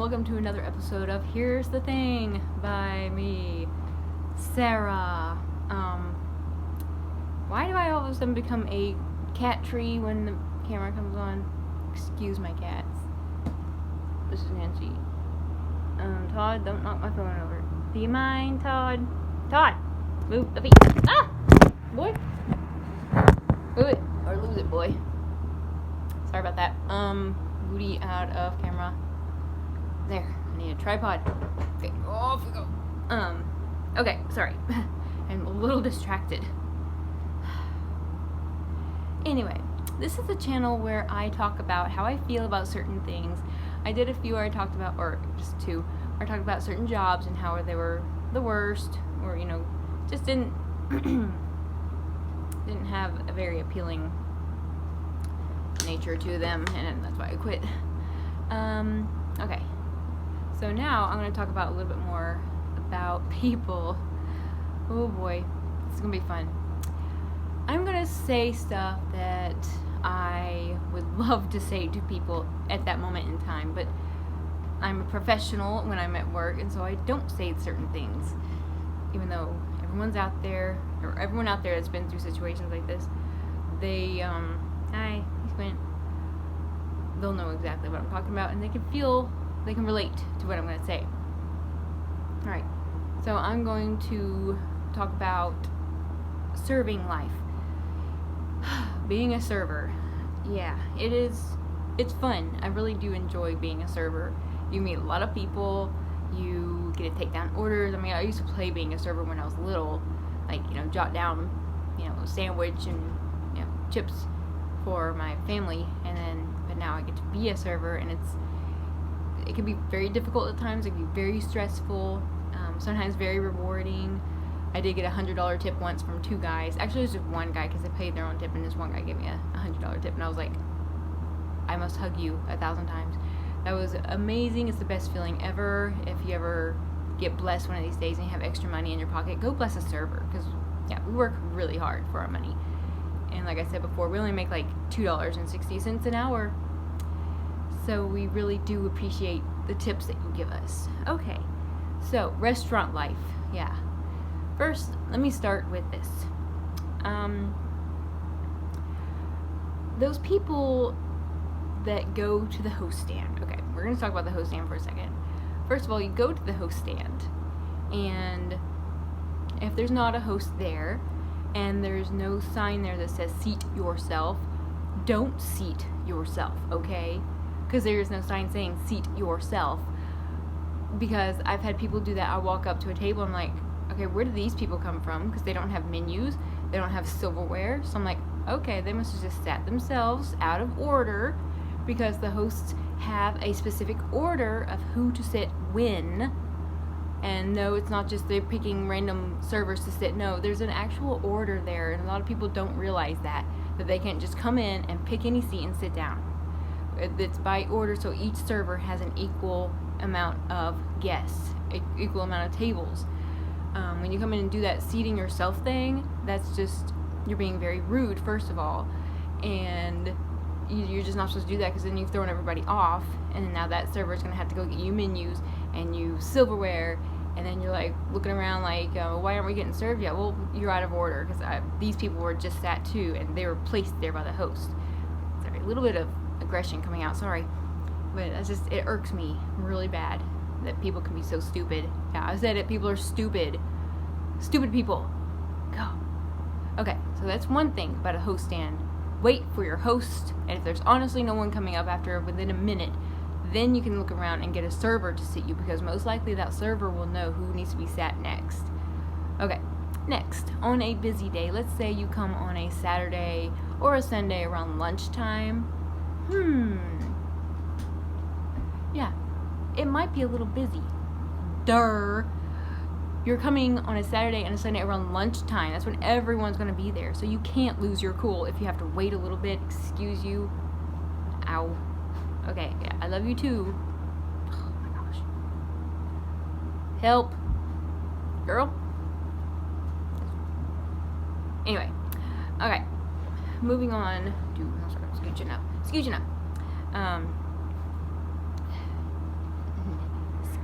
welcome to another episode of Here's the Thing by me, Sarah. Why do I all of a sudden become a cat tree when the camera comes on? Excuse my cats. This is Nancy. Todd, don't knock my phone over. Do you mind, Todd? Todd! Move the feet. Ah! Boy! Move it, or lose it, boy. Sorry about that. Booty out of camera. There, I need a tripod. Okay, off we go. Okay, sorry. I'm a little distracted. Anyway, this is a channel where I talk about how I feel about certain things. I did a few where I talked about, or just two, where I talked about certain jobs and how they were the worst, or, just didn't have a very appealing nature to them, and that's why I quit. Okay. So now I'm going to talk about a little bit more about people. Oh boy, this is going to be fun. I'm going to say stuff that I would love to say to people at that moment in time, but I'm a professional when I'm at work, and so I don't say certain things, even though everyone out there that's been through situations like this, they, hi, he Squint, they'll know exactly what I'm talking about, and they can relate to what I'm going to say. Alright, so I'm going to talk about serving life. Being a server. Yeah, it's fun. I really do enjoy being a server. You meet a lot of people, you get to take down orders. I mean, I used to play being a server when I was little, like, jot down, a sandwich and, chips for my family, but now I get to be a server, and it can be very difficult at times. It can be very stressful, sometimes very rewarding. I did get a $100 tip once from two guys. Actually, it was just one guy because they paid their own tip, and this one guy gave me a $100 tip, and I was like, I must hug you 1,000 times. That was amazing. It's the best feeling ever. If you ever get blessed one of these days and you have extra money in your pocket, go bless a server, because we work really hard for our money. And like I said before, we only make like $2.60 an hour. So we really do appreciate the tips that you give us. Okay, so restaurant life. Yeah. First, let me start with this. Those people that go to the host stand. Okay, we're going to talk about the host stand for a second. First of all, you go to the host stand, and if there's not a host there, and there's no sign there that says seat yourself, don't seat yourself, okay? Because there's no sign saying seat yourself. Because I've had people do that. I walk up to a table, and I'm like, okay, where do these people come from? Because they don't have menus, they don't have silverware. So I'm like, okay, they must have just sat themselves out of order, because the hosts have a specific order of who to sit when. And no, it's not just they're picking random servers to sit. No, there's an actual order there, and a lot of people don't realize that they can't just come in and pick any seat and sit down. It's by order, so each server has an equal amount of guests, equal amount of tables. When you come in and do that seating yourself thing, that's just, you're being very rude, first of all, and you're just not supposed to do that, because then you've thrown everybody off, and now that server is going to have to go get you menus and you silverware, and then you're like looking around like, why aren't we getting served yet? Well, you're out of order, because these people were just sat too, and they were placed there by the host. Sorry, a little bit of aggression coming out, sorry, but it irks me really bad that people can be so stupid. Yeah, I said it, people are stupid. Stupid people. Go. Okay, so that's one thing about a host stand. Wait for your host, and if there's honestly no one coming up within a minute, then you can look around and get a server to seat you, because most likely that server will know who needs to be sat next. Okay, next, on a busy day, let's say you come on a Saturday or a Sunday around lunchtime. Yeah, it might be a little busy. You're coming on a Saturday and a Sunday around lunchtime. That's when everyone's going to be there. So you can't lose your cool if you have to wait a little bit. Excuse you. Ow. Okay, yeah, I love you too. Oh my gosh. Help. Girl. Anyway. Okay. Moving on. Scooching up.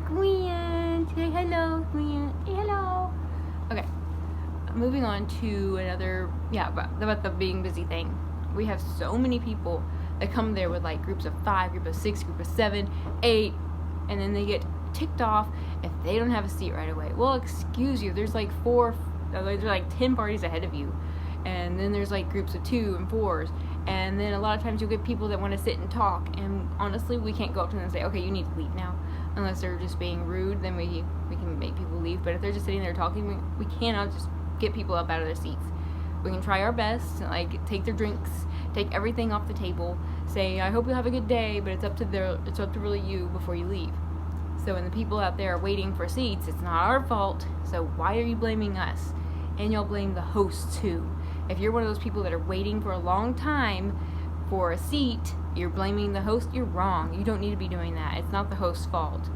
Gwen, say hello, Gwen. Hello. Okay, moving on to another, about the being busy thing. We have so many people that come there with like groups of 5, group of 6, group of 7, 8, and then they get ticked off if they don't have a seat right away. Well, excuse you, there's like 10 parties ahead of you, and then there's like groups of 2 and 4s, and then a lot of times you'll get people that want to sit and talk, and honestly we can't go up to them and say, okay, you need to leave now, unless they're just being rude. Then we can make people leave. But if they're just sitting there talking, we cannot just get people up out of their seats. We can try our best, like take their drinks, take everything off the table, say, I hope you have a good day, but it's up to really you before you leave. So when the people out there are waiting for seats, it's not our fault. So why are you blaming us? And you'll blame the host too. If you're one of those people that are waiting for a long time for a seat, you're blaming the host, you're wrong. You don't need to be doing that. It's not the host's fault.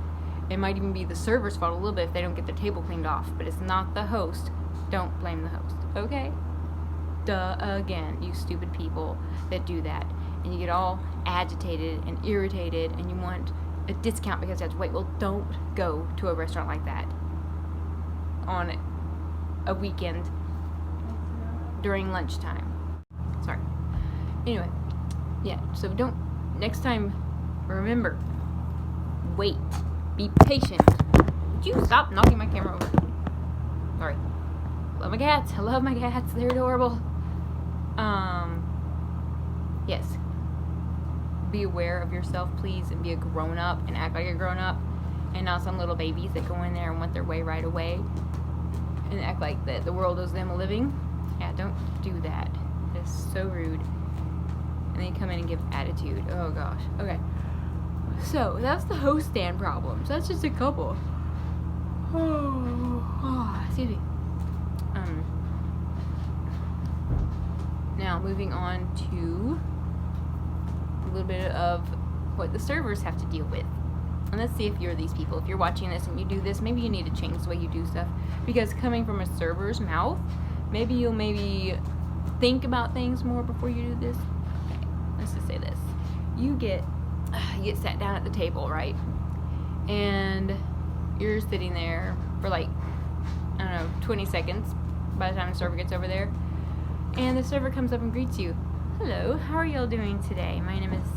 It might even be the server's fault a little bit if they don't get their table cleaned off, but it's not the host. Don't blame the host, okay? Duh again, you stupid people that do that. And you get all agitated and irritated and you want a discount because you have to wait. Well, don't go to a restaurant like that on a weekend during lunchtime. Sorry. Anyway, so next time, remember, wait, be patient. Would you stop knocking my camera over? Sorry. Love my cats. I love my cats. They're adorable. Yes. Be aware of yourself, please, and be a grown-up and act like a grown-up, and not some little babies that go in there and want their way right away and act like that the world owes them a living. Yeah, don't do that. It's so rude. And then you come in and give attitude. Oh gosh. Okay. So that's the host stand problems. That's just a couple. Excuse me. Now moving on to a little bit of what the servers have to deal with. And let's see if you're these people. If you're watching this and you do this, maybe you need to change the way you do stuff. Because coming from a server's mouth, maybe you'll think about things more before you do this. Okay, let's just say this. You get sat down at the table, right? And you're sitting there for like, 20 seconds by the time the server gets over there. And the server comes up and greets you. Hello, how are y'all doing today? My name is...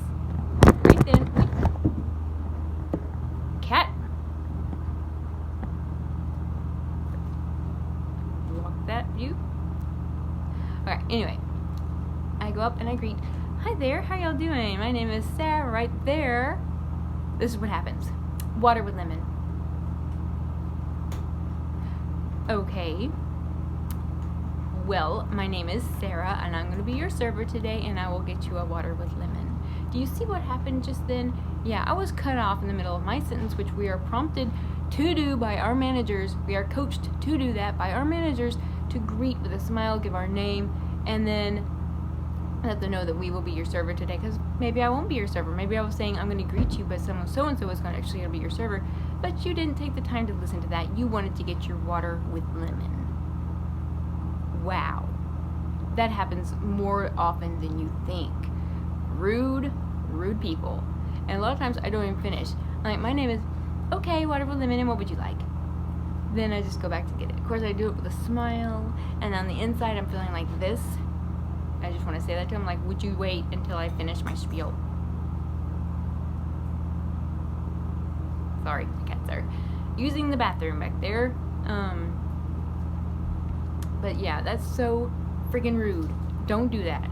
Right then. Cat. Walk that view. Okay, anyway. I go up and I greet. Hi there, how y'all doing? My name is Sarah right there. This is what happens. Water with lemon. Okay. Well, my name is Sarah, and I'm going to be your server today, and I will get you a water with lemon. Do you see what happened just then? Yeah, I was cut off in the middle of my sentence, which we are prompted to do by our managers. We are coached to do that by our managers, to greet with a smile, give our name, and then let them know that we will be your server today, because maybe I won't be your server. Maybe I was saying I'm going to greet you, but someone so-and-so is actually going to be your server, but you didn't take the time to listen to that. You wanted to get your water with lemon. Wow. That happens more often than you think. Rude people. And a lot of times I don't even finish. Like, my name is, okay, water with lemon, and what would you like? Then I just go back to get it. Of course, I do it with a smile, and on the inside I'm feeling like this. I just want to say that to him, like, would you wait until I finish my spiel? Sorry, the cats are using the bathroom back there. But yeah, that's so freaking rude. Don't do that.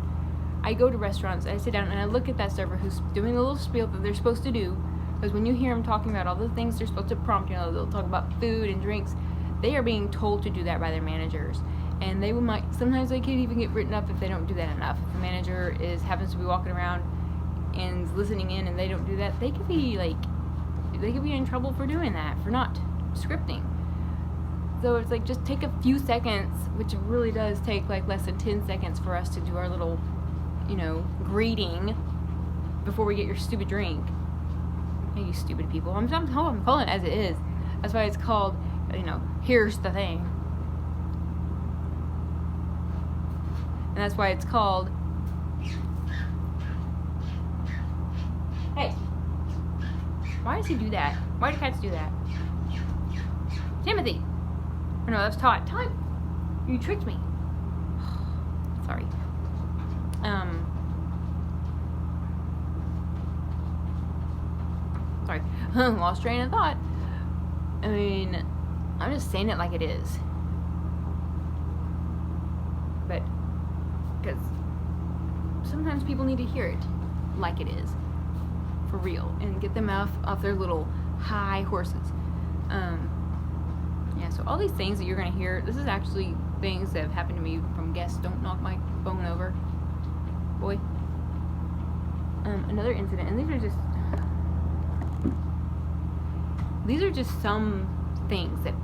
I go to restaurants, I sit down and I look at that server who's doing the little spiel that they're supposed to do. Because when you hear them talking about all the things they're supposed to prompt, they'll talk about food and drinks. They are being told to do that by their managers. And sometimes they could even get written up if they don't do that enough. If the manager happens to be walking around and is listening in and they don't do that, they could be in trouble for doing that, for not scripting. So it's like, just take a few seconds, which really does take like less than 10 seconds for us to do our little, greeting before we get your stupid drink. Hey, you stupid people. I'm calling it as it is. That's why it's called, here's the thing. And that's why it's called, hey, why does he do that? Why do cats do that? Timothy. Oh, no, that's Todd. Todd, you tricked me. Sorry. Sorry. Lost train of thought. I mean, I'm just saying it like it is. But, because sometimes people need to hear it like it is. For real. And get them off their little high horses. Yeah, so all these things that you're going to hear, this is actually things that have happened to me from guests. Don't knock my phone over. Boy. Another incident, and these are just some things that,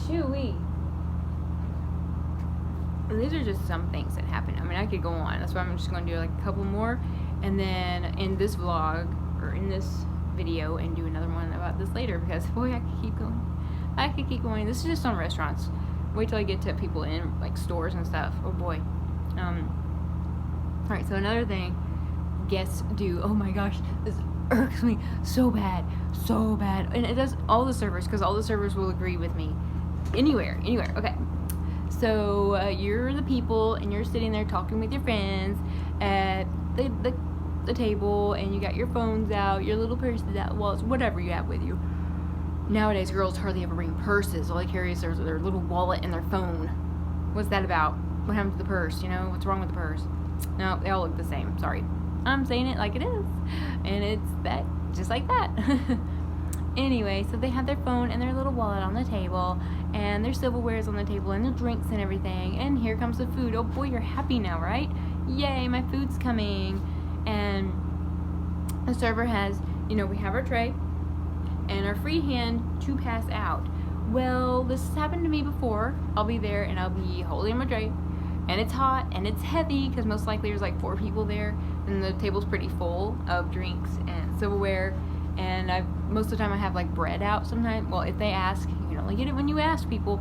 shoo-wee. And these are just some things that happen. I mean, I could go on. That's why I'm just going to do like a couple more. And then in this vlog, or in this video, and do another one about this later, because boy, I could keep going. I could keep going. This is just on restaurants. Wait till I get to people in like stores and stuff. Oh boy. Alright, so another thing guests do. Oh my gosh, this irks me so bad. So bad. And it does all the servers, because all the servers will agree with me. Anywhere. Okay. So you're the people, and you're sitting there talking with your friends at the table, and you got your phones out, your little purses out, wallets, whatever you have with you. Nowadays, girls hardly ever bring purses. All they carry is their little wallet and their phone. What's that about? What happened to the purse? You know, what's wrong with the purse? No, they all look the same. Sorry. I'm saying it like it is. And it's that, just like that. Anyway, so they have their phone and their little wallet on the table, and their silverware is on the table, and their drinks and everything, and here comes the food. Oh boy, you're happy now, right? Yay, my food's coming. And the server has, you know, we have our tray and our free hand to pass out. Well, this has happened to me before. I'll be there and I'll be holding my tray, and it's hot and it's heavy, because most likely there's like 4 people there, and the table's pretty full of drinks and silverware. And most of the time I have like bread out sometimes. Well, if they ask, you can only get it when you ask people.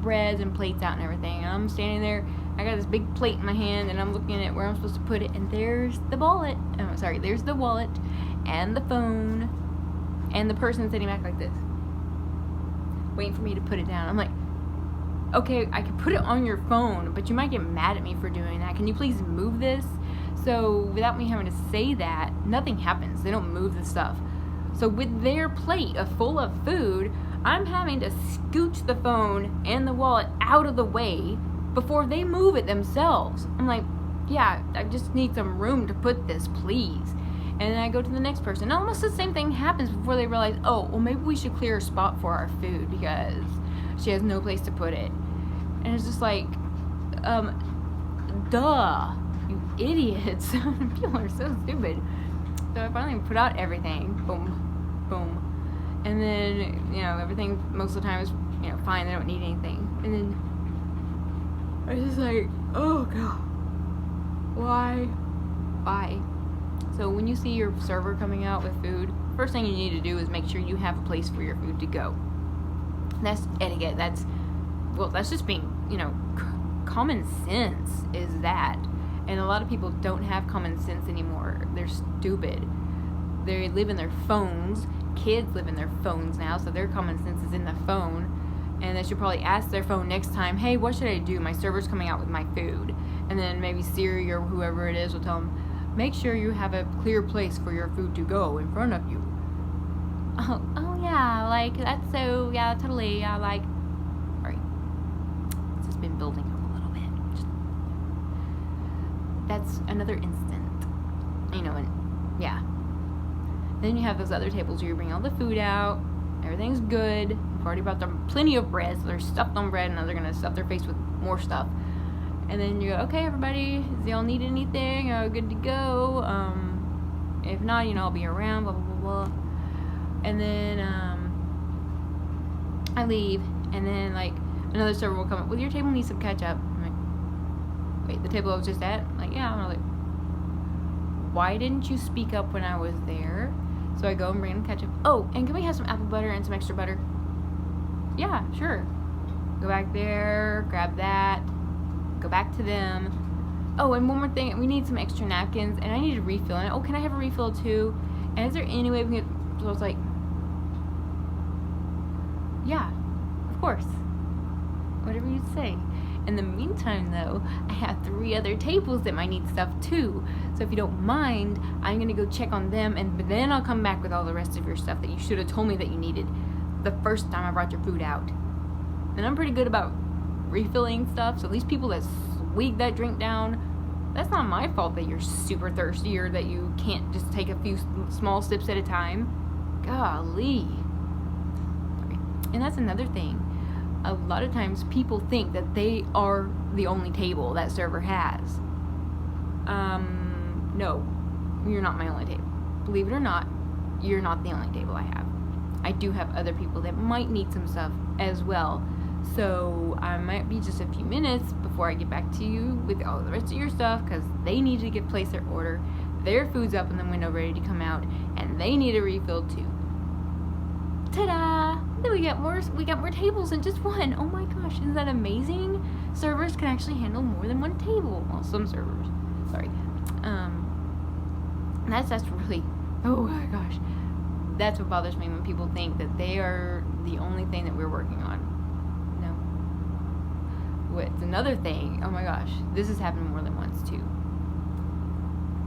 Breads and plates out and everything. And I'm standing there, I got this big plate in my hand, and I'm looking at where I'm supposed to put it, and there's the wallet. Oh, sorry, there's the wallet and the phone and the person sitting back like this, waiting for me to put it down. I'm like, okay, I can put it on your phone, but you might get mad at me for doing that. Can you please move this? So without me having to say that, nothing happens. They don't move the stuff. So with their plate full of food, I'm having to scooch the phone and the wallet out of the way before they move it themselves. I'm like, yeah, I just need some room to put this, please. And then I go to the next person. Almost the same thing happens before they realize, oh, well, maybe we should clear a spot for our food because she has no place to put it. And it's just like, duh, you idiots. People are so stupid. So I finally put out everything. Boom, boom. And then, you know, everything most of the time is, you know, fine. They don't need anything. And then I was just like, oh God, why? So when you see your server coming out with food, first thing you need to do is make sure you have a place for your food to go. That's etiquette. That's just being, you know, common sense is that. And a lot of people don't have common sense anymore. They're stupid. They live in their phones. Kids live in their phones now, so their common sense is in the phone. And they should probably ask their phone next time, hey, what should I do? My server's coming out with my food. And then maybe Siri or whoever it is will tell them, make sure you have a clear place for your food to go in front of you. Oh yeah, like, that's so, yeah, totally, yeah, like, sorry. It's just been building up a little bit. That's another instant, you know, and, yeah. Then you have those other tables where you bring all the food out, everything's good, you've already brought them plenty of bread, so they're stuffed on bread, and now they're gonna stuff their face with more stuff. And then you go, okay, everybody, does y'all need anything? Are good to go? If not, you know, I'll be around, blah, blah, blah, blah. And then, I leave, and then, like, another server will come up, well, your table needs some ketchup. I'm like, wait, the table I was just at? I'm like, yeah. I'm like, why didn't you speak up when I was there? So I go and bring them ketchup. Oh, and can we have some apple butter and some extra butter? Yeah, sure. Go back there, grab that. Go back to them. Oh, and one more thing, we need some extra napkins, and I need a refill. And oh, can I have a refill too? And is there any way we can? So I was like, Yeah, of course. Whatever you say. In the meantime, though, I have 3 other tables that might need stuff too. So if you don't mind, I'm gonna go check on them, and then I'll come back with all the rest of your stuff that you should have told me that you needed the first time I brought your food out. And I'm pretty good about refilling stuff, so these people that swig that drink down, that's not my fault that you're super thirsty or that you can't just take a few small sips at a time. Golly. Sorry. And that's another thing. A lot of times people think that they are the only table that server has. No, you're not my only table. Believe it or not, you're not the only table I have. I do have other people that might need some stuff as well. So I might be just a few minutes before I get back to you with all the rest of your stuff, because they need to place their order. Their food's up in the window ready to come out, and they need a refill too. Ta-da! Then we got more tables than just one. Oh my gosh, isn't that amazing? Servers can actually handle more than one table. Well, some servers. Sorry. That's really, oh my gosh. That's what bothers me when people think that they are the only thing that we're working on. No. What's another thing? Oh my gosh, this has happened more than once too.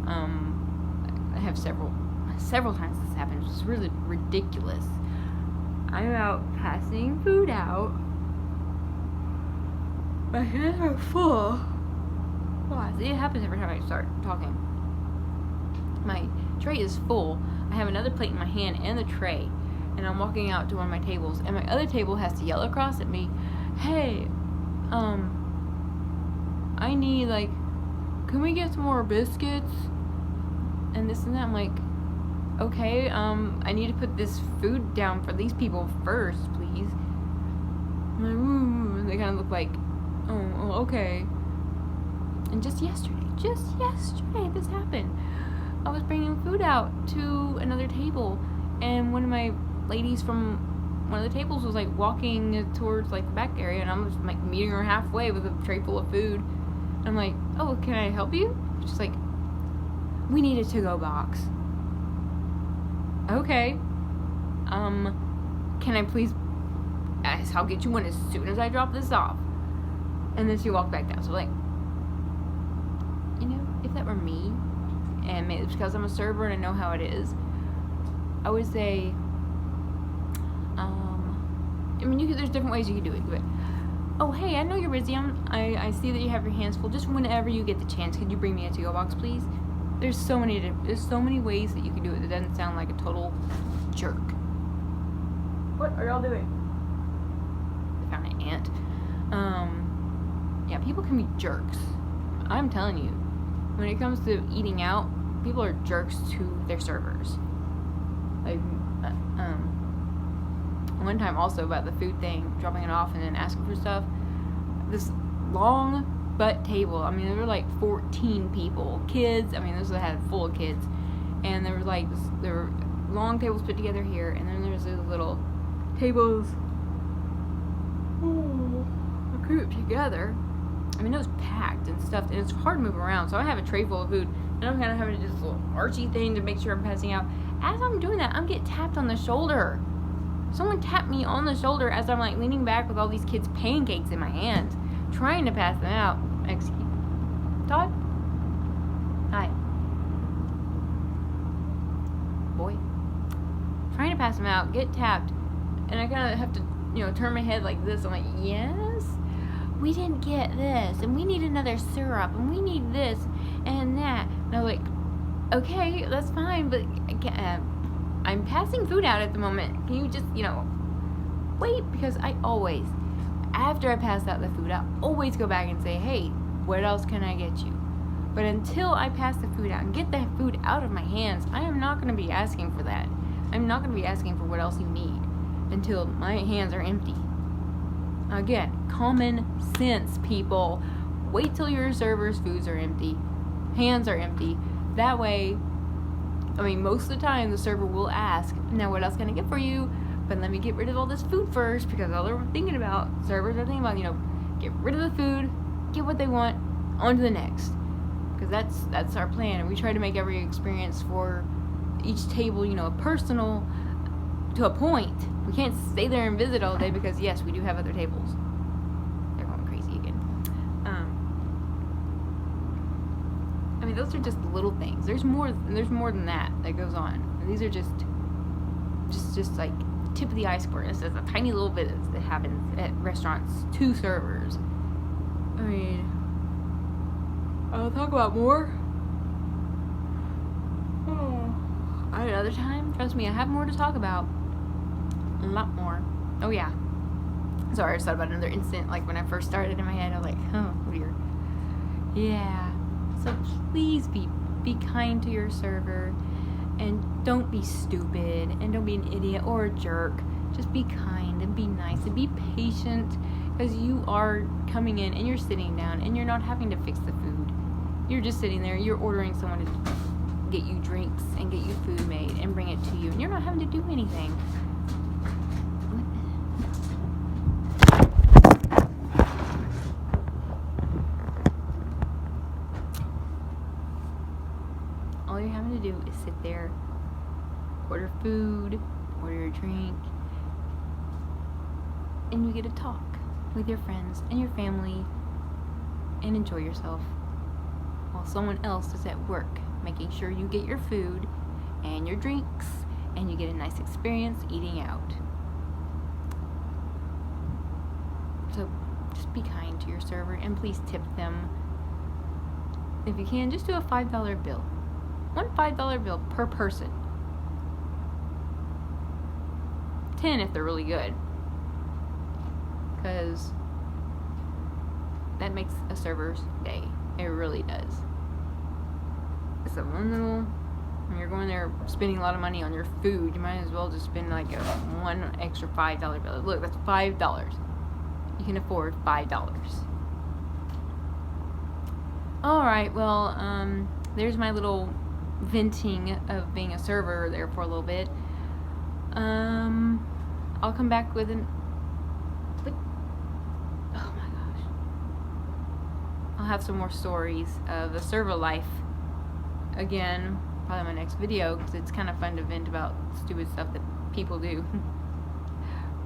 I have several times this happened. It's really ridiculous. I'm out passing food out. My hands are full. Wow, it happens every time I start talking. My tray is full. I have another plate in my hand and the tray, and I'm walking out to one of my tables, and my other table has to yell across at me, "Hey, I need, like, can we get some more biscuits?" And this and that. I'm like, okay, I need to put this food down for these people first, please. I'm like, ooh, and they kind of look like, oh, okay. And just yesterday, this happened. I was bringing food out to another table, and one of my ladies from one of the tables was like walking towards like the back area, and I'm just like meeting her halfway with a tray full of food. And I'm like, oh, can I help you? She's like, we need a to-go box. Okay. Can I please? I'll get you one as soon as I drop this off. And then she walked back down. So like, you know, if that were me, and maybe it's because I'm a server and I know how it is, I would say, I mean, there's different ways you can do it. But, oh, hey, I know you're busy. I see that you have your hands full. Just whenever you get the chance, could you bring me a to-go box, please? There's so many ways that you can do it that doesn't sound like a total jerk. What are y'all doing? I found an ant. Yeah, people can be jerks. I'm telling you. When it comes to eating out, people are jerks to their servers. Like, one time also about the food thing, dropping it off and then asking for stuff. This long butt table, I mean, there were like 14 people. Kids, I mean, this had full of kids. And there were long tables put together here, and then there's these little tables grouped together. I mean, it was packed and stuffed, and it's hard to move around. So I have a tray full of food, and I'm kind of having this little archy thing to make sure I'm passing out. As I'm doing that, I'm getting tapped on the shoulder. Someone tapped me on the shoulder as I'm like leaning back with all these kids' pancakes in my hands, trying to pass them out. Excuse me. Todd? Hi. Boy. Trying to pass them out, get tapped, and I kind of have to, turn my head like this. I'm like, yes? We didn't get this, and we need another syrup, and we need this and that. And I'm like, okay, that's fine, but I'm passing food out at the moment. Can you just, wait? Because I always, after I pass out the food, I always go back and say, hey, what else can I get you? But until I pass the food out and get that food out of my hands, I am not going to be asking for that. I'm not going to be asking for what else you need until my hands are empty. Again, common sense, people. Wait till your server's foods are empty. Hands are empty. That way, I mean, most of the time the server will ask, now what else can I get for you? But let me get rid of all this food first, because all they're thinking about, servers are thinking about, get rid of the food, get what they want, on to the next. Because that's our plan. And we try to make every experience for each table, personal, to a point. We can't stay there and visit all day because, yes, we do have other tables. They're going crazy again. I mean, those are just little things. There's more than that goes on. These are just like tip of the iceberg. This is a tiny little bit that happens at restaurants to servers. I mean, I'll talk about more at another time. Trust me, I have more to talk about. A lot more. Oh yeah. Sorry, I just thought about another incident. Like when I first started in my head, I was like, oh, weird. Yeah. So please be kind to your server, and don't be stupid, and don't be an idiot or a jerk. Just be kind and be nice and be patient, because you are coming in and you're sitting down and you're not having to fix the food. You're just sitting there. You're ordering someone to get you drinks and get you food made and bring it to you, and you're not having to do anything. All you're having to do is sit there, order food, order a drink, and you get to talk with your friends and your family and enjoy yourself while someone else is at work making sure you get your food and your drinks and you get a nice experience eating out. So just be kind to your server, and please tip them. If you can, just do a $5 bill. One $5 bill per person. 10 if they're really good. Because that makes a server's day. It really does. It's a one little, when you're going there spending a lot of money on your food, you might as well just spend like one extra $5 bill. Look, that's $5. You can afford $5. Alright, well, there's my little venting of being a server there for a little bit. I'll come back with oh my gosh. I'll have some more stories of the server life again, probably my next video, because it's kind of fun to vent about stupid stuff that people do.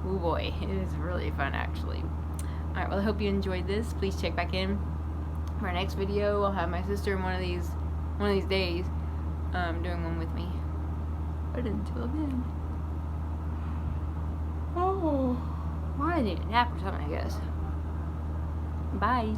Oh boy, it is really fun actually. Alright, well I hope you enjoyed this. Please check back in for our next video. I'll have my sister in one of these days doing one with me. But until then, oh, well, I need a nap or something, I guess. Bye.